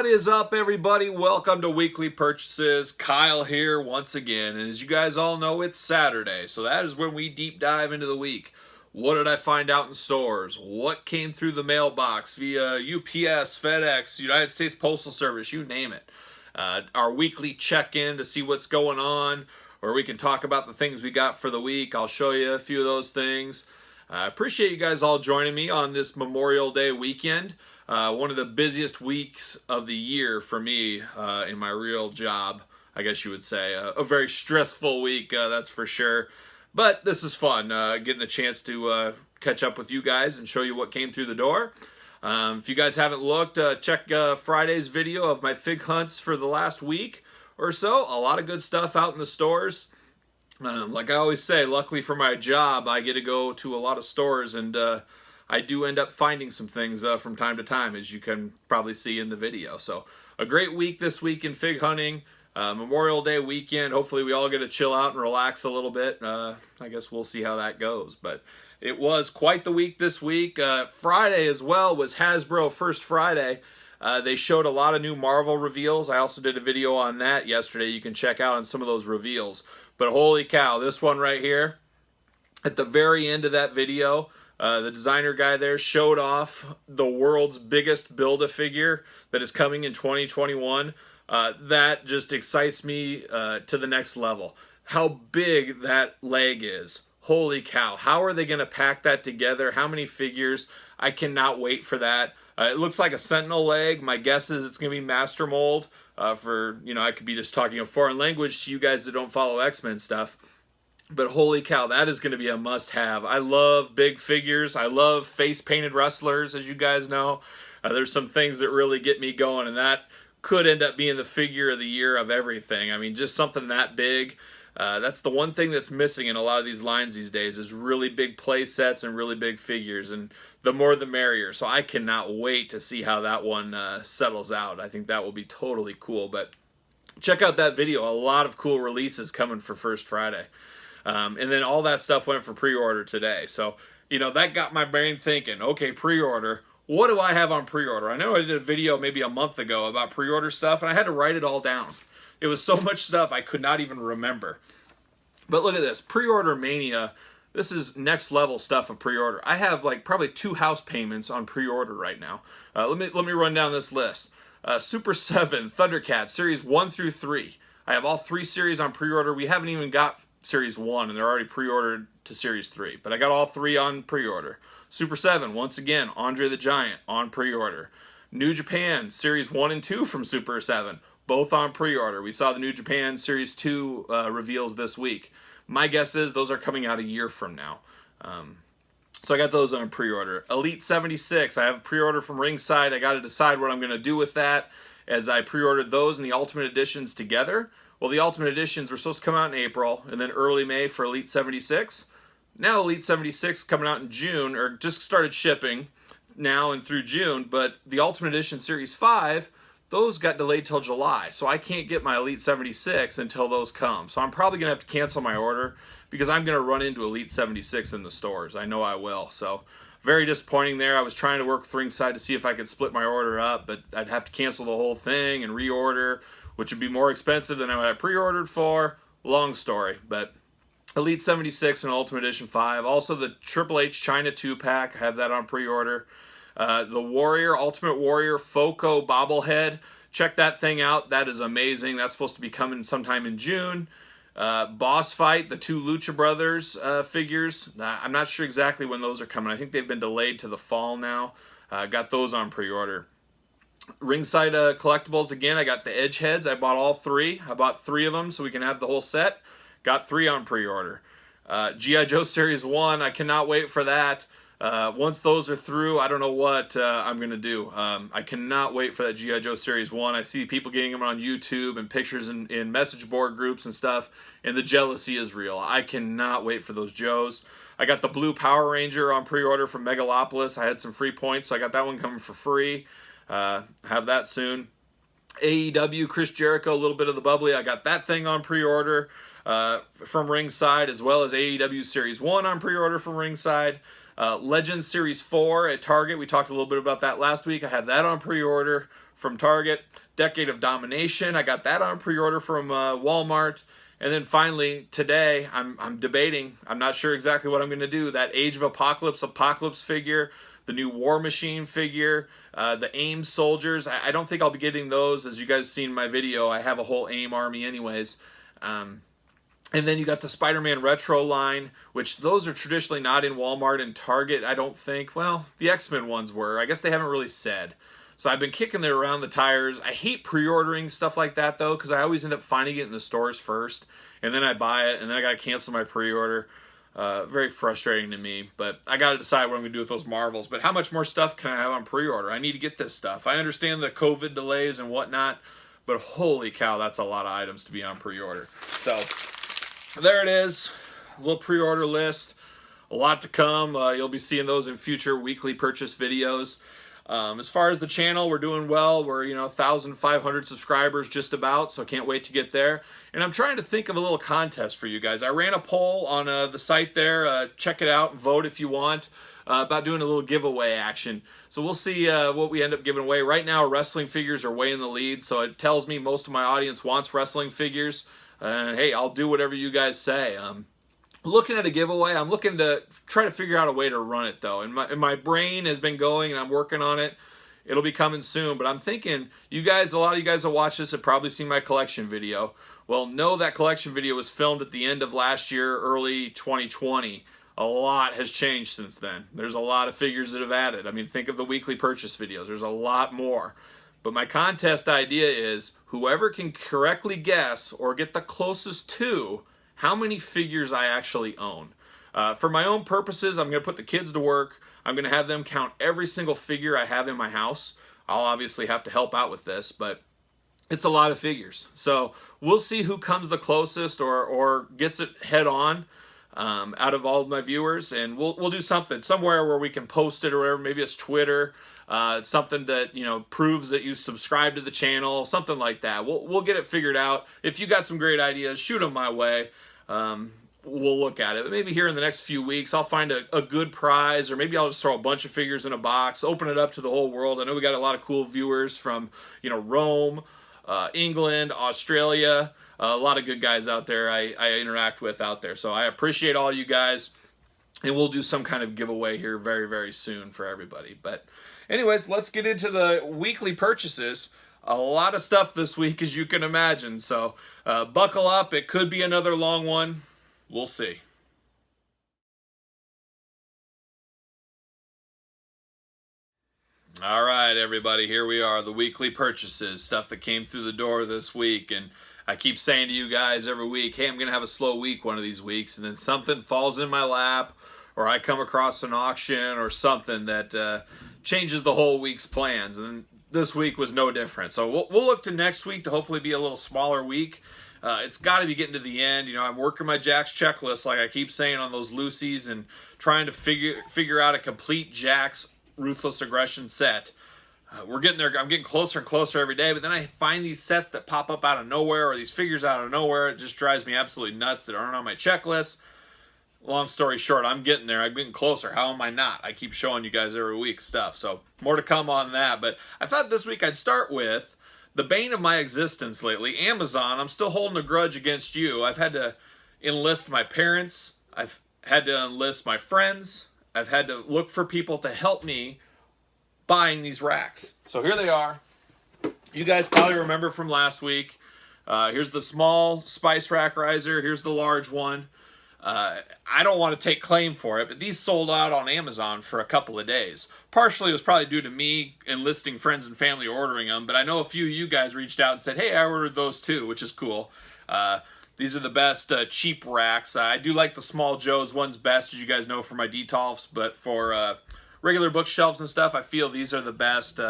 What is up, everybody? Welcome to Weekly Purchases. Kyle here once again, and as you guys all know, it's Saturday, so that is when we deep dive into the week. What did I find out in stores? What came through the mailbox via UPS, FedEx, United States Postal Service, you name it. Our weekly check-in to see what's going on, where we can talk about the things we got for the week. I'll show you a few of those things. I appreciate you guys all joining me on this Memorial Day weekend. One of the busiest weeks of the year for me in my real job, I guess you would say. A very stressful week, that's for sure. But this is fun, getting a chance to catch up with you guys and show you what came through the door. If you guys haven't looked, check Friday's video of my fig hunts for the last week or so. A lot of good stuff out in the stores. Like I always say, luckily for my job, I get to go to a lot of stores, and I do end up finding some things from time to time, as you can probably see in the video. So a great week this week in fig hunting. Memorial Day weekend. Hopefully we all get to chill out and relax a little bit. I guess we'll see how that goes. But it was quite the week this week. Friday as well was Hasbro First Friday. They showed a lot of new Marvel reveals. I also did a video on that yesterday. You can check out on some of those reveals. But holy cow, this one right here, at the very end of that video, the designer guy there showed off the world's biggest Build-A-Figure that is coming in 2021. That just excites me to the next level. How big that leg is. Holy cow. How are they going to pack that together? How many figures? I cannot wait for that. It looks like a Sentinel leg. My guess is it's going to be master mold. I could be just talking a foreign language to you guys that don't follow X-Men stuff. But holy cow, that is going to be a must-have. I love big figures. I love face-painted wrestlers, as you guys know. There's some things that really get me going, and that could end up being the figure of the year of everything. I mean, just something that big. That's the one thing that's missing in a lot of these lines these days, is really big play sets and really big figures, and the more the merrier. So I cannot wait to see how that one settles out. I think that will be totally cool. But check out that video. A lot of cool releases coming for First Friday. And then all that stuff went for pre-order today. So, that got my brain thinking, okay, pre-order. What do I have on pre-order? I know I did a video maybe a month ago about pre-order stuff, and I had to write it all down. It was so much stuff I could not even remember. But look at this. Pre-order mania. This is next level stuff of pre-order. I have like probably 2 house payments on pre-order right now. Let me run down this list. Super 7, Thundercats, Series 1 through 3. I have all 3 series on pre-order. We haven't even got Series 1, and they're already pre-ordered to Series 3. But I got all 3 on pre-order. Super 7, once again, Andre the Giant on pre-order. New Japan, Series 1 and 2 from Super 7, both on pre-order. We saw the New Japan Series 2 reveals this week. My guess is those are coming out a year from now. So I got those on pre-order. Elite 76, I have pre-order from Ringside. I got to decide what I'm going to do with that, as I pre-ordered those and the Ultimate Editions together. Well, the Ultimate Editions were supposed to come out in April, and then early May for Elite 76. Now Elite 76 coming out in June, or just started shipping now and through June, but the Ultimate Edition Series 5, those got delayed till July, so I can't get my Elite 76 until those come. So I'm probably going to have to cancel my order, because I'm going to run into Elite 76 in the stores. I know I will, so very disappointing there. I was trying to work with Ringside to see if I could split my order up, but I'd have to cancel the whole thing and reorder, which would be more expensive than I pre-ordered for. Long story, but Elite 76 and Ultimate Edition 5. Also the Triple H China 2-pack. I have that on pre-order. The Warrior, Ultimate Warrior Foco bobblehead. Check that thing out. That is amazing. That's supposed to be coming sometime in June. Boss Fight, the 2 Lucha Brothers figures. I'm not sure exactly when those are coming. I think they've been delayed to the fall now. Got those on pre-order. Ringside Collectibles, again, I got the Edge heads. I bought all 3. I bought 3 of them so we can have the whole set. Got 3 on pre-order. G.I. Joe Series 1, I cannot wait for that. Once those are through, I don't know what I'm going to do. I cannot wait for that G.I. Joe Series 1. I see people getting them on YouTube and pictures in message board groups and stuff, and the jealousy is real. I cannot wait for those Joes. I got the Blue Power Ranger on pre-order from Megalopolis. I had some free points, so I got that one coming for free. Have that soon. AEW, Chris Jericho, a little bit of the bubbly. I got that thing on pre-order from Ringside, as well as AEW Series 1 on pre-order from Ringside. Legend Series 4 at Target. We talked a little bit about that last week. I have that on pre-order from Target. Decade of Domination. I got that on pre-order from Walmart. And then finally, today, I'm debating. I'm not sure exactly what I'm going to do. That Age of Apocalypse figure, the new War Machine figure, the AIM soldiers. I don't think I'll be getting those. As you guys seen in my video, I have a whole AIM army anyways. And then you got the Spider-Man Retro line, which those are traditionally not in Walmart and Target, I don't think. Well, the X-Men ones were. I guess they haven't really said. So I've been kicking it around the tires. I hate pre-ordering stuff like that, though, because I always end up finding it in the stores first, and then I buy it, and then I got to cancel my pre-order. Very frustrating to me, but I got to decide what I'm going to do with those Marvels. But how much more stuff can I have on pre-order? I need to get this stuff. I understand the COVID delays and whatnot, but holy cow, that's a lot of items to be on pre-order. So there it is, a little pre-order list. A lot to come. You'll be seeing those in future weekly purchase videos. As far as the channel, we're doing well. We're, 1,500 subscribers just about, so I can't wait to get there. And I'm trying to think of a little contest for you guys. I ran a poll on the site there. Check it out and vote if you want about doing a little giveaway action. So we'll see what we end up giving away. Right now, wrestling figures are way in the lead, so it tells me most of my audience wants wrestling figures. And hey, I'll do whatever you guys say. Looking at a giveaway, I'm looking to try to figure out a way to run it, though. And my brain has been going, and I'm working on it. It'll be coming soon. But I'm thinking, a lot of you guys that watch this have probably seen my collection video. Well, know that collection video was filmed at the end of last year, early 2020. A lot has changed since then. There's a lot of figures that have added. I mean, think of the weekly purchase videos. There's a lot more. But my contest idea is whoever can correctly guess or get the closest to how many figures I actually own. For my own purposes, I'm going to put the kids to work. I'm going to have them count every single figure I have in my house. I'll obviously have to help out with this, but it's a lot of figures. So we'll see who comes the closest or gets it head on out of all of my viewers, and we'll do something somewhere where we can post it or whatever. Maybe it's Twitter. It's something that proves that you subscribe to the channel, something like that. We'll get it figured out. If you got some great ideas, shoot them my way. We'll look at it. But maybe here in the next few weeks, I'll find a good prize, or maybe I'll just throw a bunch of figures in a box, open it up to the whole world. I know we got a lot of cool viewers from Rome, England, Australia. A lot of good guys out there I interact with out there. So I appreciate all you guys, and we'll do some kind of giveaway here very, very soon for everybody. But anyways, let's get into the weekly purchases. A lot of stuff this week, as you can imagine. So buckle up. It could be another long one. We'll see. All right, everybody, here we are, the weekly purchases, stuff that came through the door this week. And I keep saying to you guys every week, hey, I'm going to have a slow week one of these weeks, and then something falls in my lap, or I come across an auction or something that changes the whole week's plans. And this week was no different. So we'll look to next week to hopefully be a little smaller week. It's got to be getting to the end. I'm working my Jack's checklist, like I keep saying, on those Lucy's, and trying to figure out a complete Jack's Ruthless Aggression set. We're getting there. I'm getting closer and closer every day, but then I find these sets that pop up out of nowhere, or these figures out of nowhere. It just drives me absolutely nuts that aren't on my checklist. Long story short, I'm getting there. I'm getting closer. How am I not? I keep showing you guys every week stuff. So more to come on that. But I thought this week I'd start with the bane of my existence lately, Amazon. I'm still holding a grudge against you. I've had to enlist my parents. I've had to enlist my friends. I've had to look for people to help me buying these racks. So here they are. You guys probably remember from last week. Here's the small Spice Rack Riser. Here's the large one. I don't want to take claim for it, but these sold out on Amazon for a couple of days. Partially it was probably due to me enlisting friends and family ordering them, but I know a few of you guys reached out and said, hey, I ordered those too, which is cool. These are the best cheap racks. I do like the Small Joe's one's best, as you guys know, for my Detolfs, but for regular bookshelves and stuff, I feel these are the best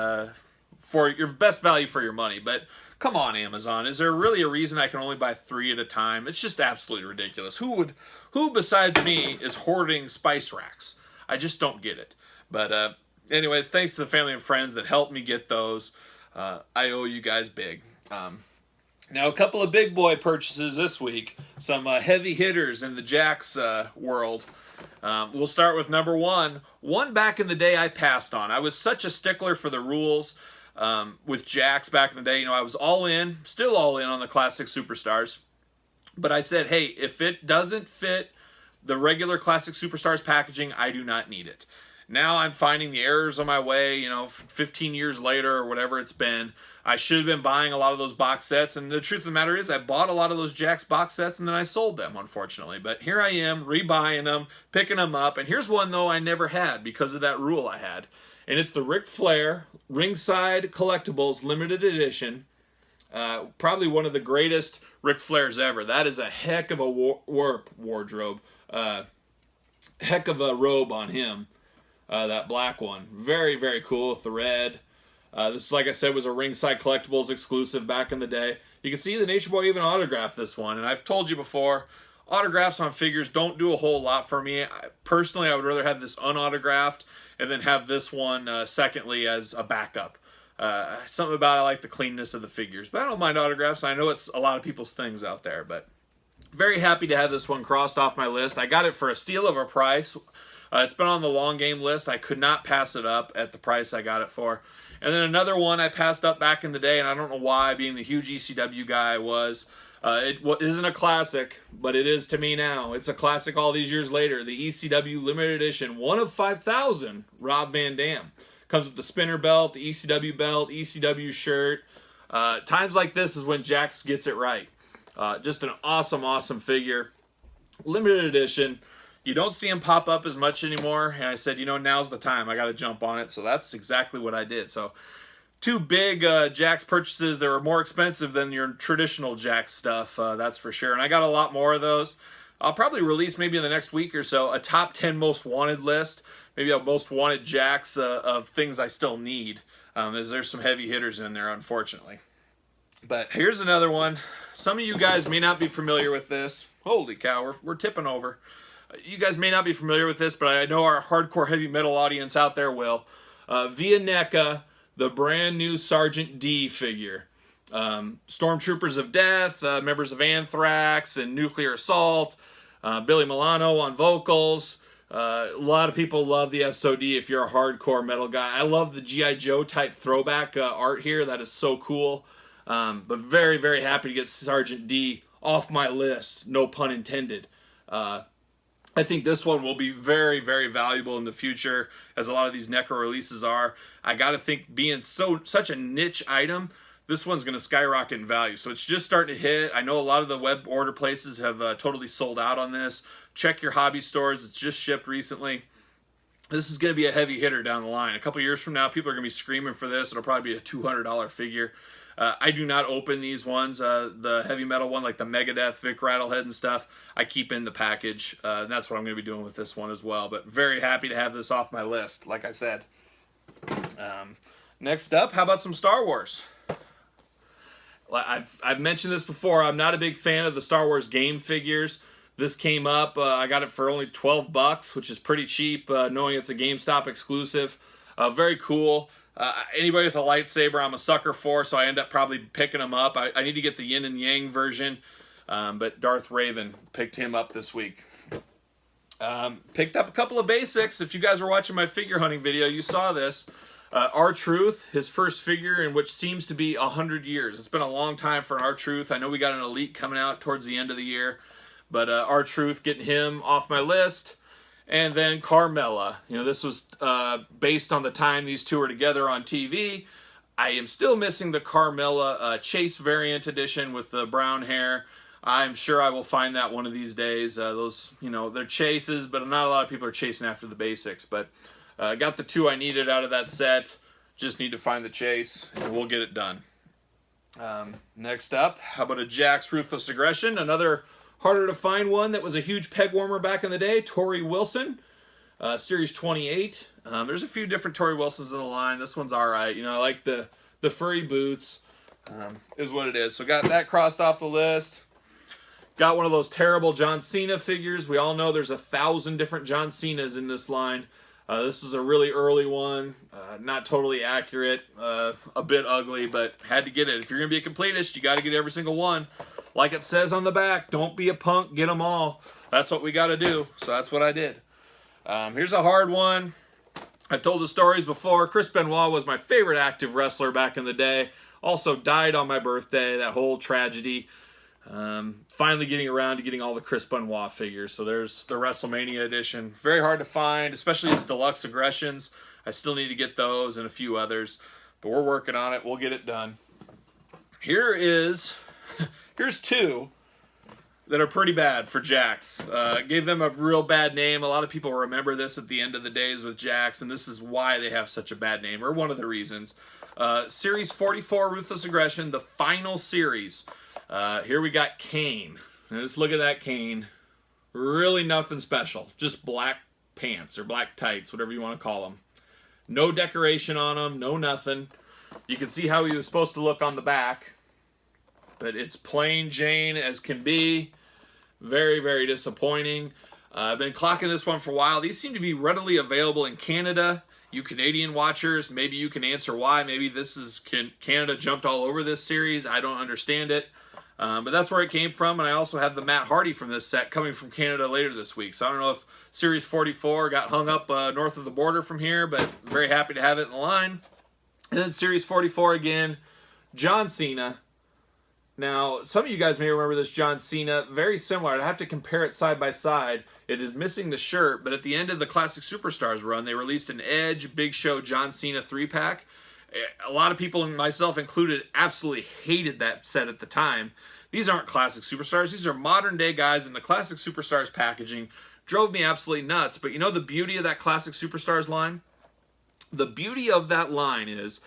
for your best value for your money. But come on, Amazon, is there really a reason I can only buy 3 at a time? It's just absolutely ridiculous. Who besides me is hoarding spice racks? I just don't get it. But anyways, thanks to the family and friends that helped me get those. I owe you guys big. Now, a couple of big boy purchases this week. Some heavy hitters in the Jack's world. We'll start with number one. One back in the day I passed on. I was such a stickler for the rules with Jakks back in the day. You know, I was all in, still all in on the Classic Superstars. But I said, hey, if it doesn't fit the regular Classic Superstars packaging, I do not need it. Now I'm finding the errors on my way, you know, 15 years later or whatever it's been. I should have been buying a lot of those box sets, and the truth of the matter is I bought a lot of those Jakks box sets and then I sold them, unfortunately. But here I am, rebuying them, picking them up, and here's one, though, I never had because of that rule I had. And it's the Ric Flair Ringside Collectibles Limited Edition. Probably one of the greatest Ric Flairs ever. That is a heck of a wardrobe. Heck of a robe on him. That black one. Very, very cool with the red. This, like I said, was a Ringside Collectibles exclusive back in the day. You can see the Nature Boy even autographed this one. And I've told you before, autographs on figures don't do a whole lot for me. Personally, I would rather have this unautographed and then have this one secondly as a backup. Something about I like the cleanness of the figures. But I don't mind autographs. I know it's a lot of people's things out there. But very happy to have this one crossed off my list. I got it for a steal of a price. It's been on the long game list. I could not pass it up at the price I got it for. And then another one I passed up back in the day, and I don't know why, being the huge ECW guy I was. It isn't a classic, but it is to me now. It's a classic all these years later. The ECW Limited Edition, 1 of 5,000, Rob Van Dam. Comes with the spinner belt, the ECW shirt. Times like this is when Jakks gets it right. Just an awesome, awesome figure. Limited edition. You don't see him pop up as much anymore. And I said, you know, now's the time. I got to jump on it. So that's exactly what I did. So two big Jakks purchases that were more expensive than your traditional Jakks stuff. That's for sure. And I got a lot more of those. I'll probably release maybe in the next week or so a top 10 most wanted list. Maybe a most wanted Jakks of things I still need. As there's some heavy hitters in there, unfortunately. But here's another one. Some of you guys may not be familiar with this. Holy cow, we're tipping over. You guys may not be familiar with this, but I know our hardcore heavy metal audience out there will. Via NECA, the brand new Sergeant D figure. Stormtroopers of Death, members of Anthrax and Nuclear Assault, Billy Milano on vocals. A lot of people love the SOD if you're a hardcore metal guy. I love the G.I. Joe type throwback art here. That is so cool. But very, very happy to get Sergeant D off my list. No pun intended. I think this one will be very, very valuable in the future, as a lot of these NECA releases are. I got to think, being such a niche item, this one's going to skyrocket in value. So it's just starting to hit. I know a lot of the web order places have totally sold out on this. Check your hobby stores. It's just shipped recently. This is going to be a heavy hitter down the line. A couple years from now, people are going to be screaming for this. It'll probably be a $200 figure. I do not open these ones. The heavy metal one, like the Megadeth, Vic Rattlehead and stuff, I keep in the package. And that's what I'm going to be doing with this one as well. But very happy to have this off my list, like I said. Next up, how about some Star Wars? I've mentioned this before. I'm not a big fan of the Star Wars game figures. This came up. I got it for only $12, which is pretty cheap, knowing it's a GameStop exclusive. Very cool. Anybody with a lightsaber, I'm a sucker for, so I end up probably picking them up. I need to get the yin and yang version, but Darth Raven picked him up this week. Picked up a couple of basics. If you guys were watching my figure hunting video, you saw this. R-Truth, his first figure in which seems to be 100 years. It's been a long time for an R-Truth. I know we got an Elite coming out towards the end of the year, but R-Truth, getting him off my list. And then Carmella. You know, this was based on the time these two were together on TV. I am still missing the Carmella Chase variant edition with the brown hair. I'm sure I will find that one of these days. Those, you know, they're chases, but not a lot of people are chasing after the basics. But got the two I needed out of that set. Just need to find the chase, and we'll get it done. Next up, how about a Jakks Ruthless Aggression? Another harder to find one that was a huge peg warmer back in the day. Torrie Wilson, Series 28. There's a few different Torrie Wilsons in the line. This one's all right. You know, I like the furry boots. Is what it is. So got that crossed off the list. Got one of those terrible John Cena figures. We all know there's 1,000 different John Cenas in this line. This is a really early one. Not totally accurate. A bit ugly, but had to get it. If you're going to be a completist, you got to get every single one. Like it says on the back, don't be a punk, get them all. That's what we got to do, so that's what I did. Here's a hard one. I've told the stories before. Chris Benoit was my favorite active wrestler back in the day. Also died on my birthday, that whole tragedy. Finally getting around to getting all the Chris Benoit figures. So there's the WrestleMania edition. Very hard to find, especially his deluxe aggressions. I still need to get those and a few others. But we're working on it. We'll get it done. Here's two that are pretty bad for Jakks. Gave them a real bad name. A lot of people remember this at the end of the days with Jakks, and this is why they have such a bad name, or one of the reasons. Series 44 Ruthless Aggression, the final series. Here we got Kane. Now just look at that Kane. Really nothing special. Just black pants or black tights, whatever you want to call them. No decoration on them, no nothing. You can see how he was supposed to look on the back. But it's plain Jane as can be. Very, very disappointing. I've been clocking this one for a while. These seem to be readily available in Canada. You Canadian watchers, maybe you can answer why. Maybe this is Canada jumped all over this series. I don't understand it. But that's where it came from. And I also have the Matt Hardy from this set coming from Canada later this week. So I don't know if Series 44 got hung up north of the border from here, but very happy to have it in the line. And then Series 44 again, John Cena. Now, some of you guys may remember this John Cena. Very similar. I'd have to compare it side by side. It is missing the shirt, but at the end of the Classic Superstars run, they released an Edge, Big Show, John Cena 3-pack. A lot of people, myself included, absolutely hated that set at the time. These aren't Classic Superstars. These are modern-day guys, and the Classic Superstars packaging drove me absolutely nuts. But you know the beauty of that Classic Superstars line? The beauty of that line is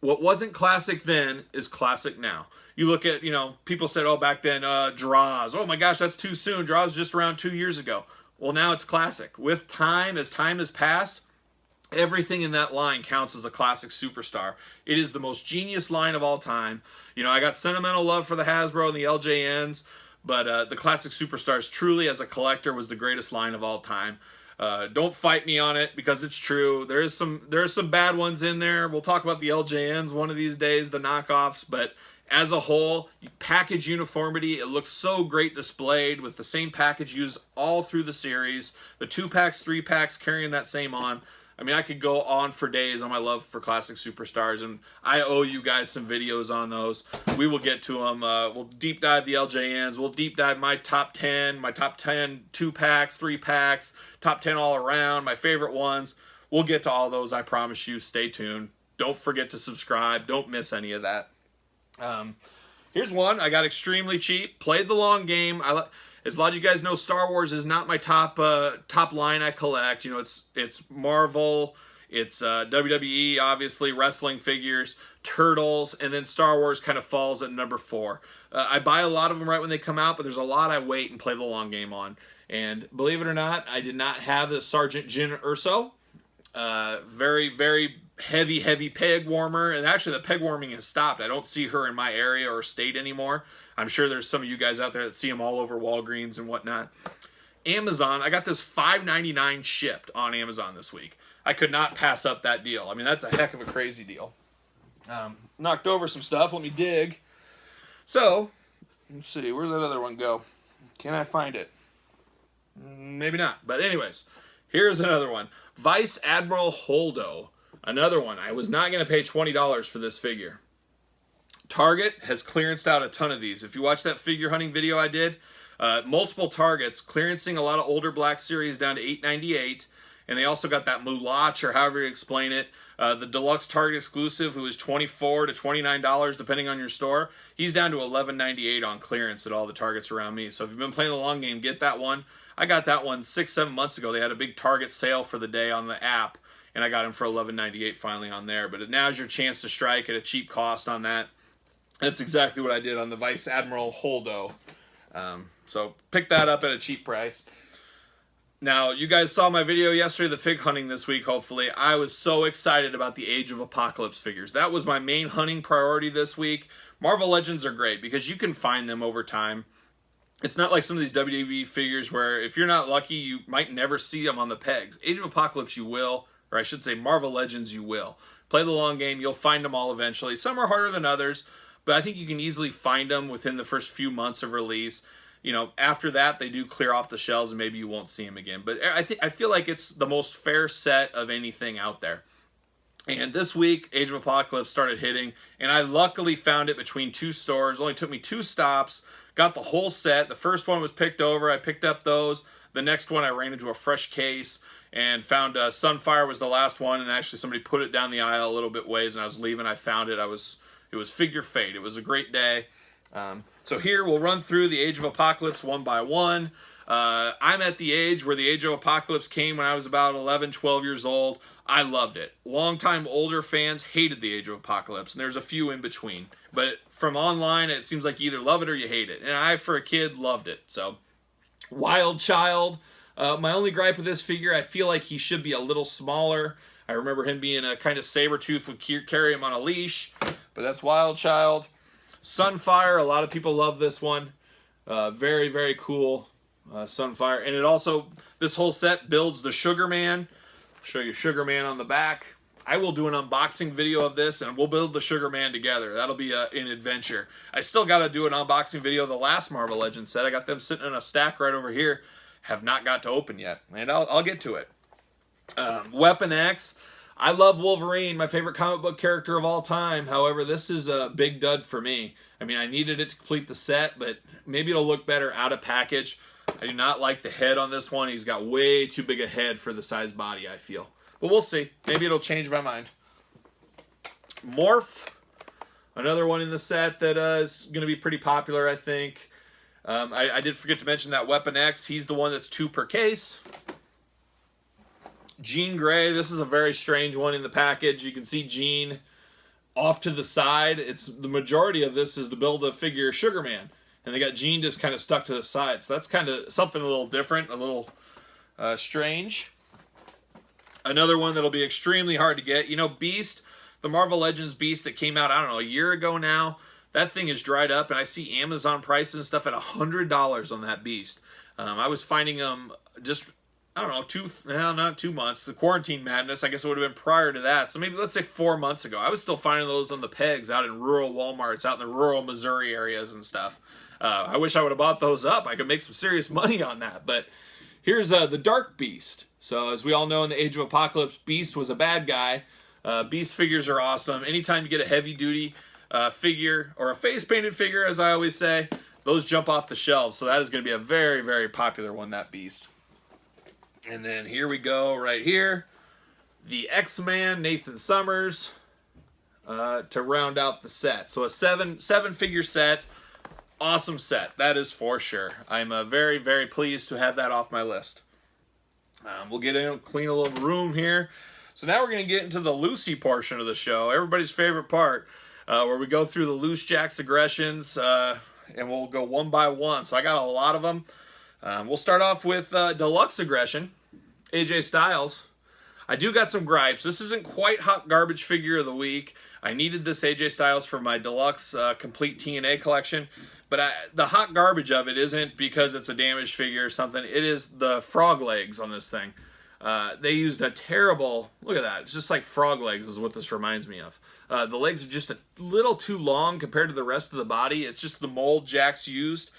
what wasn't classic then is classic now. You look at, people said, oh, back then, Draws. Oh my gosh, that's too soon. Draws was just around 2 years ago. Well, now it's classic. With time, as time has passed, everything in that line counts as a classic superstar. It is the most genius line of all time. I got sentimental love for the Hasbro and the LJNs, but the classic superstars truly, as a collector, was the greatest line of all time. Don't fight me on it because it's true. There is some bad ones in there. We'll talk about the LJNs one of these days, the knockoffs, but as a whole, package uniformity, it looks so great displayed with the same package used all through the series. The 2-packs, 3-packs carrying that same on. I mean, I could go on for days on my love for classic superstars, and I owe you guys some videos on those. We will get to them. We'll deep dive the LJNs. We'll deep dive my top 10 2-packs, 3-packs, top 10 all around, my favorite ones. We'll get to all those, I promise you. Stay tuned. Don't forget to subscribe. Don't miss any of that. Here's one I got extremely cheap. Played the long game. As a lot of you guys know, Star Wars is not my top line I collect. It's Marvel, it's WWE, obviously, wrestling figures, Turtles, and then Star Wars kind of falls at number 4. I buy a lot of them right when they come out, but there's a lot I wait and play the long game on. And believe it or not, I did not have the Sergeant Jyn Erso. Very, very heavy peg warmer, and actually the peg warming has stopped. I don't see her in my area or state anymore. I'm sure there's some of you guys out there that see them all over Walgreens and whatnot. Amazon, I got this $5.99 shipped on Amazon this week. I could not pass up that deal. I mean, that's a heck of a crazy deal. Knocked over some stuff. Let me dig. So, let's see. Where'd that other one go? Can I find it? Maybe not. But anyways, here's another one. Vice Admiral Holdo. Another one. I was not going to pay $20 for this figure. Target has clearanced out a ton of these. If you watch that figure hunting video I did, multiple Targets clearancing a lot of older Black Series down to $8.98, and they also got that Mulach, or however you explain it, the Deluxe Target exclusive, who is $24 to $29 depending on your store. He's down to $11.98 on clearance at all the Targets around me. So if you've been playing the long game, get that one. I got that one 6-7 months ago. They had a big Target sale for the day on the app, and I got him for $11.98 finally on there. But now's your chance to strike at a cheap cost on that. That's exactly what I did on the Vice Admiral Holdo. So pick that up at a cheap price. Now, you guys saw my video yesterday, the fig hunting this week, hopefully. I was so excited about the Age of Apocalypse figures. That was my main hunting priority this week. Marvel Legends are great because you can find them over time. It's not like some of these WWE figures where if you're not lucky, you might never see them on the pegs. Age of Apocalypse you will, or I should say Marvel Legends you will. Play the long game, you'll find them all eventually. Some are harder than others, but I think you can easily find them within the first few months of release. you know, after that they do clear off the shelves and maybe you won't see them again. But I feel like it's the most fair set of anything out there. And this week, Age of Apocalypse started hitting, and I luckily found it between two stores. It only took me 2 stops, got the whole set. The first one was picked over. I picked up those. The next one, I ran into a fresh case and found Sunfire was the last one, and actually somebody put it down the aisle a little bit ways, and I was leaving. I found it. It was Figure Fate. It was a great day. So here, we'll run through the Age of Apocalypse one by one. I'm at the age where the Age of Apocalypse came when I was about 11, 12 years old. I loved it. Longtime older fans hated the Age of Apocalypse, and there's a few in between. But from online, it seems like you either love it or you hate it. And I, for a kid, loved it. So, Wild Child. My only gripe with this figure, I feel like he should be a little smaller. I remember him being a kind of saber-tooth, would carry him on a leash. But that's Wild Child. Sunfire, a lot of people love this one. Very, very cool. Sunfire. And it also, this whole set builds the Sugar Man. Show you Sugar Man on the back. I will do an unboxing video of this, and we'll build the Sugar Man together. That'll be an adventure. I still got to do an unboxing video of the last Marvel Legends set. I got them sitting in a stack right over here. Have not got to open yet, and I'll get to it. Weapon X. I love Wolverine, my favorite comic book character of all time. However, this is a big dud for me. I mean, I needed it to complete the set, but maybe it'll look better out of package. I do not like the head on this one. He's got way too big a head for the size body, I feel. But we'll see. Maybe it'll change my mind. Morph. Another one in the set that is going to be pretty popular, I think. I did forget to mention that Weapon X. He's the one that's 2 per case. Jean Grey. This is a very strange one in the package. You can see Jean off to the side. The majority of this is to build a figure Sugar Man. And they got Jean just kind of stuck to the side. So that's kind of something a little different, a little strange. Another one that'll be extremely hard to get. You know, Beast, the Marvel Legends Beast that came out, I don't know, a year ago now. That thing is dried up, and I see Amazon prices and stuff at $100 on that Beast. I was finding them just, I don't know, not 2 months. The quarantine madness, I guess it would have been prior to that. So maybe, let's say 4 months ago. I was still finding those on the pegs out in rural Walmarts, out in the rural Missouri areas and stuff. I wish I would have bought those up. I could make some serious money on that. But here's the Dark Beast. So as we all know, in the Age of Apocalypse, Beast was a bad guy. Beast figures are awesome. Anytime you get a heavy-duty figure, or a face-painted figure, as I always say, those jump off the shelves. So that is going to be a very, very popular one, that Beast. And then here we go, right here. The X-Man, Nathan Summers, to round out the set. So a seven-figure set. Awesome set, that is for sure. I'm very, very pleased to have that off my list. We'll get in, clean a little room here. So now we're going to get into the Lucy portion of the show, everybody's favorite part, where we go through the Loose Jack's aggressions, and we'll go one by one. So I got a lot of them. We'll start off with Deluxe aggression, AJ Styles. I do got some gripes. This isn't quite hot garbage figure of the week. I needed this AJ Styles for my Deluxe complete TNA collection. But the hot garbage of it isn't because it's a damaged figure or something. It is the frog legs on this thing. They used a terrible... Look at that. It's just like frog legs is what this reminds me of. The legs are just a little too long compared to the rest of the body. It's just the mold Jack's used.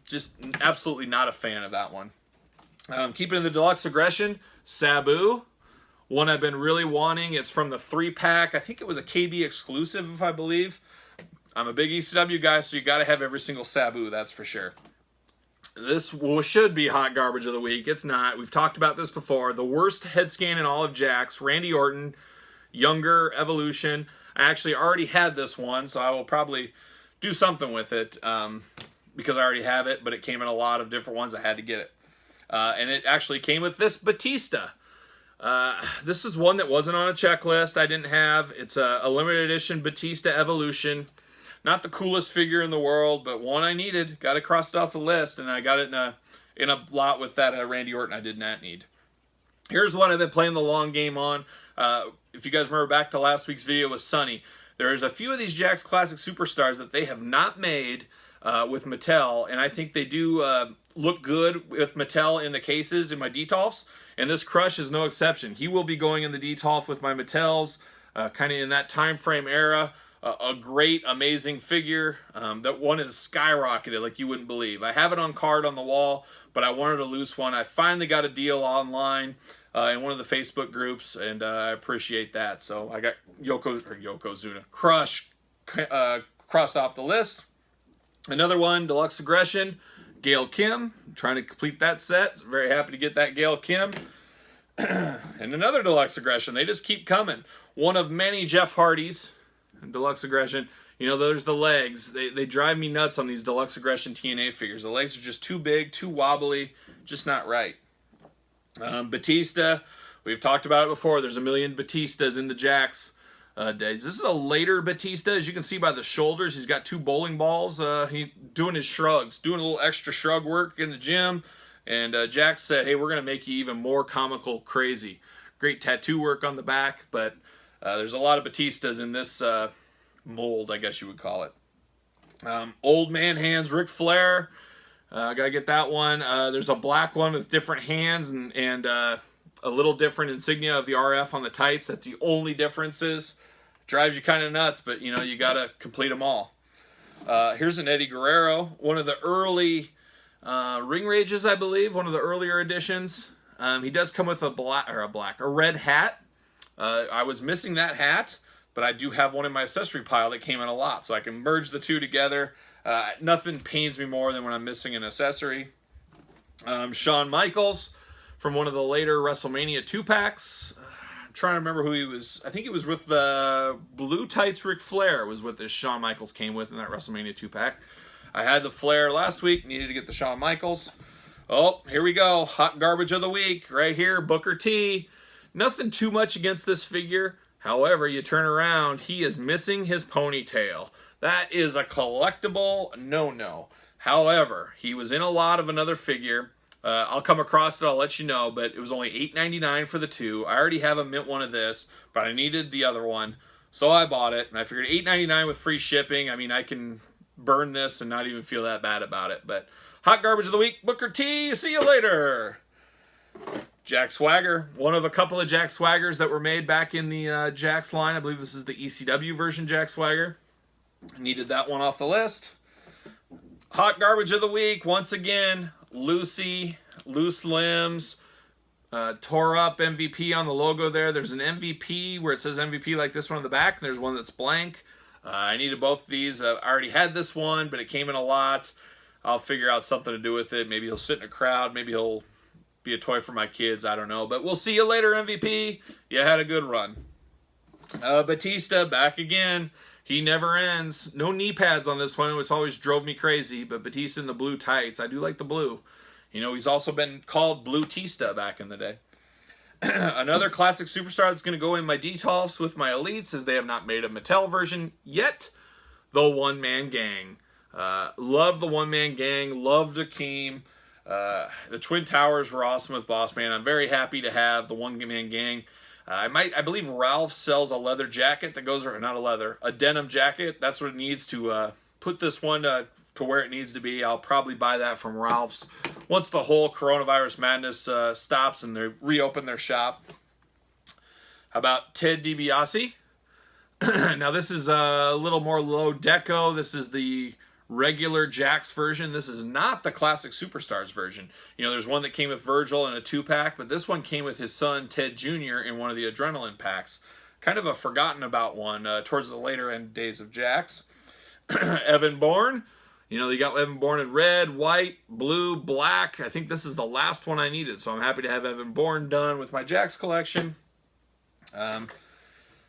Just absolutely not a fan of that one. Keeping the Deluxe aggression, Sabu. One I've been really wanting. It's from the 3-pack. I think it was a KB exclusive, if I believe. I'm a big ECW guy, so you got to have every single Sabu, that's for sure. This should be hot garbage of the week. It's not. We've talked about this before. The worst head scan in all of Jack's, Randy Orton, Younger Evolution. I actually already had this one, so I will probably do something with it because I already have it, but it came in a lot of different ones. I had to get it. And it actually came with this Batista. This is one that wasn't on a checklist. I didn't have. It's a limited edition Batista Evolution. Not the coolest figure in the world, but one I needed. Got it crossed off the list, and I got it in a lot with that Randy Orton I did not need. Here's one I've been playing the long game on. If you guys remember back to last week's video with Sunny, there's a few of these Jack's Classic Superstars that they have not made with Mattel, and I think they do look good with Mattel in the cases in my Detolfs, and this Crush is no exception. He will be going in the Detolf with my Mattels, kind of in that time frame era. a great, amazing figure. That one is skyrocketed like you wouldn't believe. I have it on card on the wall, but I wanted a loose one. I finally got a deal online in one of the Facebook groups, and I appreciate that. So I got Yokozuna Crush crossed off the list. Another one, Deluxe Aggression, Gail Kim. I'm trying to complete that set. Very happy to get that Gail Kim. And another Deluxe Aggression. They just keep coming. One of many Jeff Hardys. Deluxe Aggression. You know, there's the legs. They drive me nuts on these Deluxe Aggression TNA figures. The legs are just too big, too wobbly, just not right. Batista. We've talked about it before. There's a million Batistas in the Jakks days. This is a later Batista. As you can see by the shoulders, he's got 2 bowling balls. He's doing his shrugs, doing a little extra shrug work in the gym. And Jack said, hey, we're going to make you even more comical crazy. Great tattoo work on the back, but there's a lot of Batistas in this mold, I guess you would call it. Old Man Hands, Ric Flair. Gotta get that one. There's a black one with different hands and a little different insignia of the RF on the tights. That's the only differences. Drives you kind of nuts, but you know, you gotta complete them all. Here's an Eddie Guerrero, one of the early Ring Rages, I believe, one of the earlier editions. He does come with a red hat. I was missing that hat, but I do have one in my accessory pile that came in a lot, so I can merge the two together. Nothing pains me more than when I'm missing an accessory. Shawn Michaels from one of the later WrestleMania 2-packs. I'm trying to remember who he was. I think it was with the Blue Tights Ric Flair was what this Shawn Michaels came with in that WrestleMania 2-pack. I had the Flair last week, needed to get the Shawn Michaels. Oh, here we go. Hot garbage of the week right here, Booker T. Nothing too much against this figure. However, you turn around, he is missing his ponytail. That is a collectible no-no. However, he was in a lot of another figure. I'll come across it, I'll let you know, but it was only $8.99 for the 2. I already have a mint one of this, but I needed the other one. So I bought it, and I figured $8.99 with free shipping. I mean, I can burn this and not even feel that bad about it. But hot garbage of the week, Booker T. See you later. Jack Swagger, one of a couple of Jack Swaggers that were made back in the Jack's line. I believe this is the ECW version Jack Swagger. Needed that one off the list. Hot garbage of the week, once again, Lucy, loose limbs, tore up MVP on the logo there. There's an MVP where it says MVP like this one on the back, and there's one that's blank. I needed both of these. I already had this one, but it came in a lot. I'll figure out something to do with it. Maybe he'll sit in a crowd. Maybe he'll be a toy for my kids. I don't know. But we'll see you later, MVP. You had a good run. Batista, back again. He never ends. No knee pads on this one, which always drove me crazy. But Batista in the blue tights. I do like the blue. You know, he's also been called Blue Tista back in the day. Another classic superstar that's going to go in my Detolfs with my Elites, as they have not made a Mattel version yet. The One Man Gang. Love the One Man Gang. Love Akeem. The Twin Towers were awesome with Boss Man. I'm very happy to have the One Man Gang. I believe Ralph sells a leather jacket that goes, or not a leather, a denim jacket. That's what it needs to put this one to where it needs to be. I'll probably buy that from Ralph's once the whole coronavirus madness stops and they reopen their shop. How about Ted DiBiase? Now this is a little more low deco. This is the regular Jack's version. This is not the classic Superstars version. You know, there's one that came with Virgil in a 2-pack, but this one came with his son Ted Jr. in one of the Adrenaline packs. Kind of a forgotten about one towards the later end days of Jack's. Evan Bourne. You know, you got Evan Bourne in red, white, blue, black. I think this is the last one I needed, so I'm happy to have Evan Bourne done with my Jack's collection.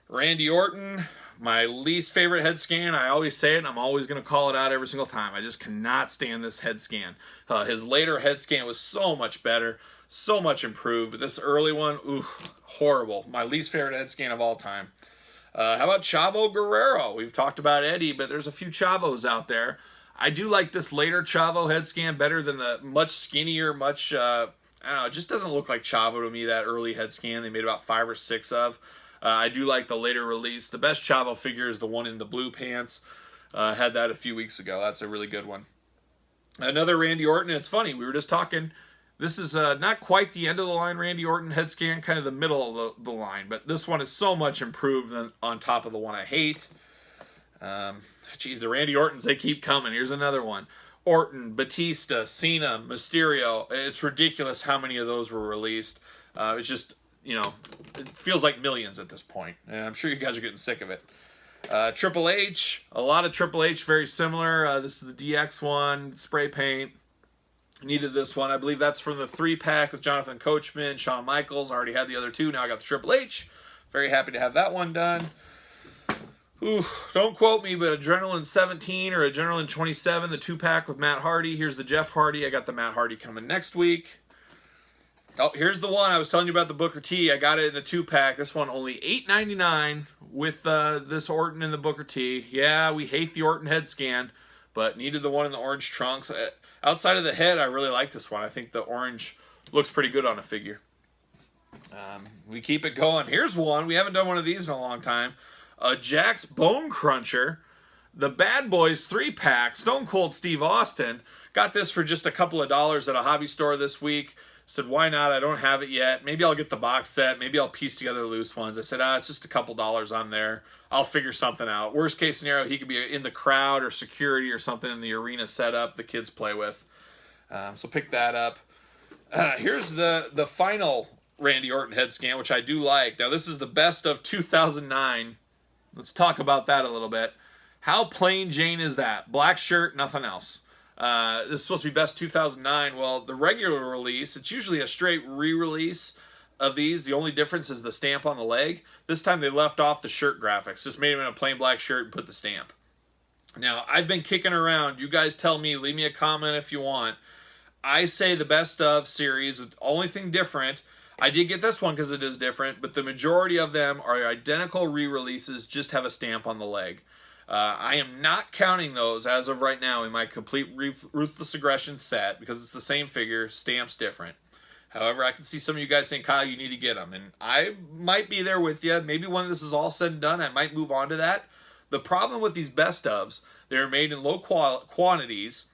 Randy Orton, my least favorite head scan. I always say it, and I'm always going to call it out every single time. I just cannot stand this head scan. His later head scan was so much better, so much improved. But this early one, ooh, horrible. My least favorite head scan of all time. How about Chavo Guerrero? We've talked about Eddie, but there's a few Chavos out there. I do like this later Chavo head scan better than the much skinnier, much, I don't know, it just doesn't look like Chavo to me, that early head scan they made about 5 or 6 of. I do like the later release. The best Chavo figure is the one in the blue pants. Had that a few weeks ago. That's a really good one. Another Randy Orton. It's funny, we were just talking. This is not quite the end of the line Randy Orton head scan, kind of the middle of the line. But this one is so much improved than on top of the one I hate. Geez, the Randy Ortons, they keep coming. Here's another one. Orton, Batista, Cena, Mysterio. It's ridiculous how many of those were released. It's just, it feels like millions at this point. And I'm sure you guys are getting sick of it. Triple H, a lot of Triple H, very similar. This is the DX one, spray paint. Needed this one. I believe that's from the 3-pack with Jonathan Coachman, Shawn Michaels. I already had the other two. Now I got the Triple H. Very happy to have that one done. Ooh, don't quote me, but Adrenaline 17 or Adrenaline 27, the 2-pack with Matt Hardy. Here's the Jeff Hardy. I got the Matt Hardy coming next week. Oh, here's the one I was telling you about, the Booker T. I got it in a 2-pack. This one only $8.99 with this Orton and the Booker T. Yeah, we hate the Orton head scan, but needed the one in the orange trunks. Outside of the head, I really like this one. I think the orange looks pretty good on a figure. We keep it going. Here's one. We haven't done one of these in a long time. Jack's Bone Cruncher. The Bad Boys 3-pack. Stone Cold Steve Austin. Got this for just a couple of dollars at a hobby store this week. Said, why not? I don't have it yet. Maybe I'll get the box set. Maybe I'll piece together loose ones. I said, it's just a couple dollars on there. I'll figure something out. Worst case scenario, he could be in the crowd or security or something in the arena setup the kids play with. So pick that up. Here's the final Randy Orton head scan, which I do like. Now, this is the best of 2009. Let's talk about that a little bit. How plain Jane is that? Black shirt, nothing else. This is supposed to be best 2009. Well, the regular release, it's usually a straight re-release of these. The only difference is the stamp on the leg. This time they left off the shirt graphics. Just made him in a plain black shirt and put the stamp. Now, I've been kicking around. You guys tell me. Leave me a comment if you want. I say the best of series. The only thing different, I did get this one because it is different, but the majority of them are identical re-releases, just have a stamp on the leg. I am not counting those as of right now in my complete Ruthless Aggression set because it's the same figure, stamps different. However, I can see some of you guys saying, Kyle, you need to get them. And I might be there with you. Maybe when this is all said and done, I might move on to that. The problem with these best ofs, they're made in low quantities,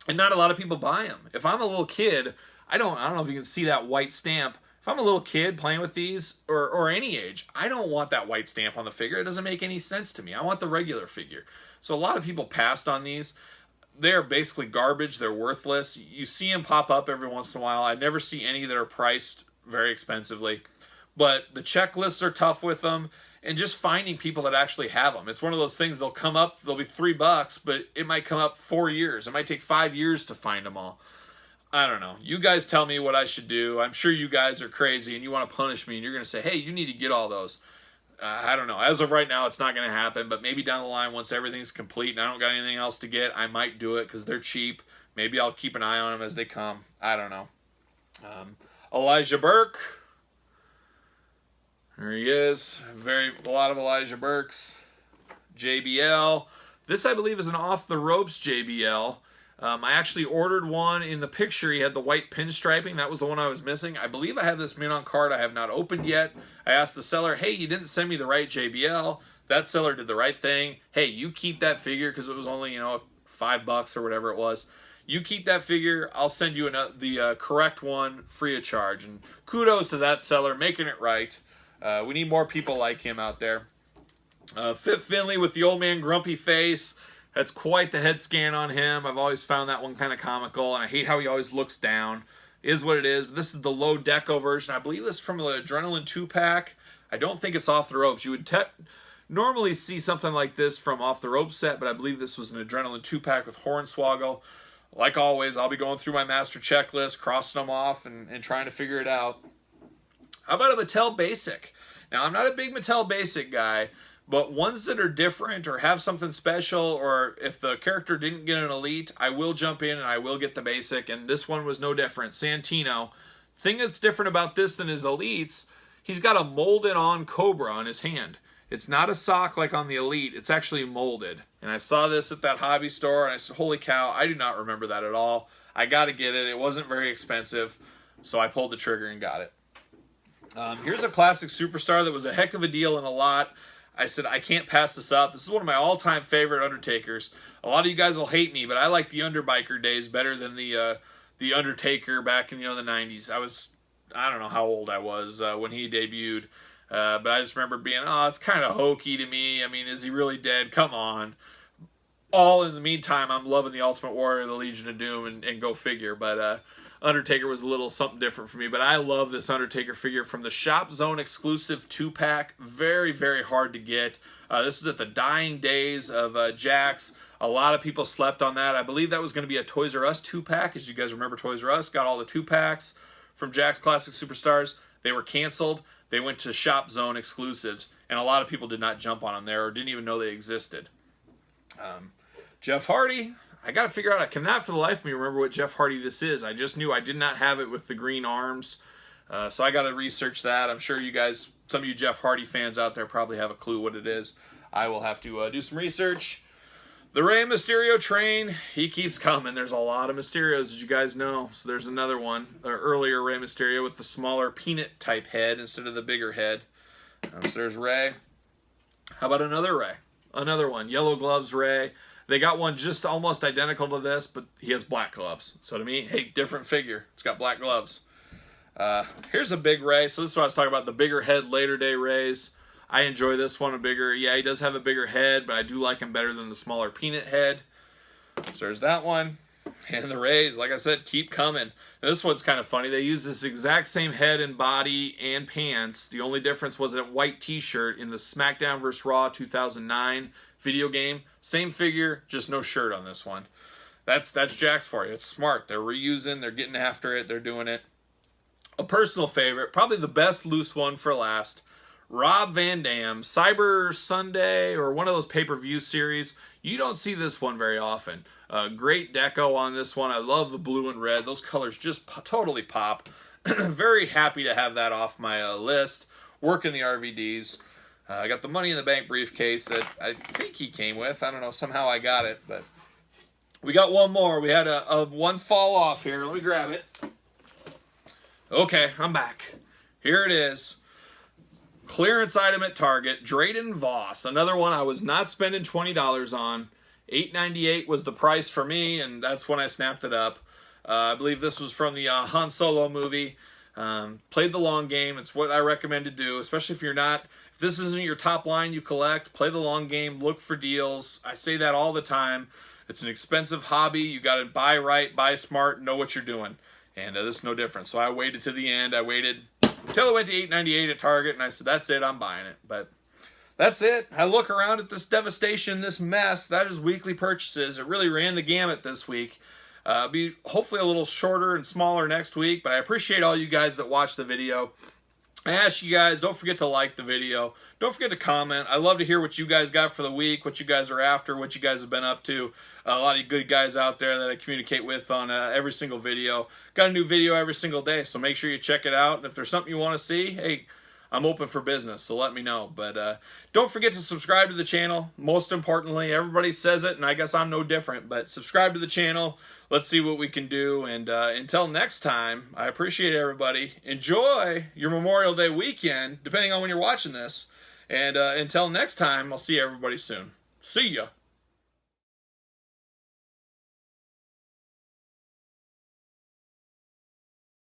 and not a lot of people buy them. If I'm a little kid, I don't know if you can see that white stamp. If I'm a little kid playing with these, or any age, I don't want that white stamp on the figure. It doesn't make any sense to me. I want the regular figure. So a lot of people passed on these. They're basically garbage. They're worthless. You see them pop up every once in a while. I never see any that are priced very expensively. But the checklists are tough with them. And just finding people that actually have them. It's one of those things, they'll come up, they'll be $3, but it might come up 4 years. It might take 5 years to find them all. I don't know. You guys tell me what I should do. I'm sure you guys are crazy and you want to punish me and you're going to say, hey, you need to get all those. I don't know. As of right now, it's not going to happen, but maybe down the line, once everything's complete and I don't got anything else to get, I might do it because they're cheap. Maybe I'll keep an eye on them as they come. I don't know. Elijah Burke. There he is. A lot of Elijah Burks. JBL. This, I believe, is an off-the-ropes JBL. I actually ordered one in the picture. He had the white pinstriping. That was the one I was missing. I believe I have this mint on card I have not opened yet. I asked the seller, hey, you didn't send me the right JBL. That seller did the right thing. Hey, you keep that figure because it was only, $5 or whatever it was. You keep that figure. I'll send you the correct one free of charge. And kudos to that seller making it right. We need more people like him out there. Fit Finley with the old man grumpy face. That's quite the head scan on him. I've always found that one kind of comical, and I hate how he always looks down. It is what it is. But this is the low deco version. I believe this is from the Adrenaline 2-pack. I don't think it's off the ropes. You would normally see something like this from off the ropes set, but I believe this was an Adrenaline 2-pack with Hornswoggle. Like always, I'll be going through my master checklist, crossing them off, and trying to figure it out. How about a Mattel Basic? Now, I'm not a big Mattel Basic guy, but ones that are different or have something special, or if the character didn't get an Elite, I will jump in and I will get the Basic, and this one was no different. Santino. Thing that's different about this than his Elites, he's got a molded-on Cobra on his hand. It's not a sock like on the Elite. It's actually molded. And I saw this at that hobby store, and I said, holy cow, I do not remember that at all. I got to get it. It wasn't very expensive, so I pulled the trigger and got it. Here's a classic superstar that was a heck of a deal in a lot. I said, I can't pass this up. This is one of my all-time favorite Undertakers. A lot of you guys will hate me, but I like the Underbiker days better than the Undertaker back in the 90s. I don't know how old I was when he debuted. But I just remember being, oh, it's kind of hokey to me. I mean, is he really dead? Come on. All in the meantime, I'm loving the Ultimate Warrior, the Legion of Doom, and go figure. But Undertaker was a little something different for me. But I love this Undertaker figure from the Shop Zone exclusive 2-pack. Very, very hard to get. This was at the dying days of Jakks. A lot of people slept on that. I believe that was going to be a Toys R Us 2-pack. As you guys remember, Toys R Us got all the 2-packs from Jakks Classic Superstars. They were canceled. They went to Shop Zone exclusives. And a lot of people did not jump on them there or didn't even know they existed. Jeff Hardy, I got to figure out, I cannot for the life of me remember what Jeff Hardy this is. I just knew I did not have it with the green arms. So I got to research that. I'm sure you guys, some of you Jeff Hardy fans out there probably have a clue what it is. I will have to do some research. The Rey Mysterio train, he keeps coming. There's a lot of Mysterios, as you guys know. So there's another one, earlier Rey Mysterio with the smaller peanut type head instead of the bigger head. So there's Rey. How about another Rey? Another one, Yellow Gloves Rey. They got one just almost identical to this, but he has black gloves. So to me, hey, different figure. It's got black gloves. Here's a big Rey. So this is what I was talking about, the bigger head later day Reys. I enjoy this one a bigger. Yeah, he does have a bigger head, but I do like him better than the smaller peanut head. So there's that one. And the Reys, like I said, keep coming. And this one's kind of funny. They use this exact same head and body and pants. The only difference was a white t-shirt in the SmackDown vs. Raw 2009 video game. Same figure, just no shirt on this one. That's Jakks for you. It's smart. They're reusing. They're getting after it. They're doing it. A personal favorite, probably the best loose one for last. Rob Van Dam, Cyber Sunday, or one of those pay-per-view series. You don't see this one very often. Great deco on this one. I love the blue and red. Those colors just totally pop. Very happy to have that off my list. Working the RVDs. I got the Money in the Bank briefcase that I think he came with. I don't know. Somehow I got it. But we got one more. We had a one fall off here. Let me grab it. Okay, I'm back. Here it is. Clearance item at Target, Drayden Voss. Another one I was not spending $20 on. $8.98 was the price for me, and that's when I snapped it up. I believe this was from the Han Solo movie. Played the long game. It's what I recommend to do, especially if if this isn't your top line you collect, play the long game, look for deals. I say that all the time. It's an expensive hobby. You got to buy right, buy smart, know what you're doing. And this is no different. So I waited to the end. I waited until it went to $8.98 at Target, and I said, that's it, I'm buying it. But that's it. I look around at this devastation, this mess. That is weekly purchases. It really ran the gamut this week. Be hopefully a little shorter and smaller next week, but I appreciate all you guys that watch the video. I ask you guys, don't forget to like the video. Don't forget to comment. I love to hear what you guys got for the week, what you guys are after, what you guys have been up to. A lot of good guys out there that I communicate with on every single video. Got a new video every single day, so make sure you check it out. And if there's something you want to see, hey, I'm open for business, so let me know. But don't forget to subscribe to the channel. Most importantly, everybody says it, and I guess I'm no different. But subscribe to the channel. Let's see what we can do. And until next time, I appreciate everybody. Enjoy your Memorial Day weekend, depending on when you're watching this. And until next time, I'll see everybody soon. See ya.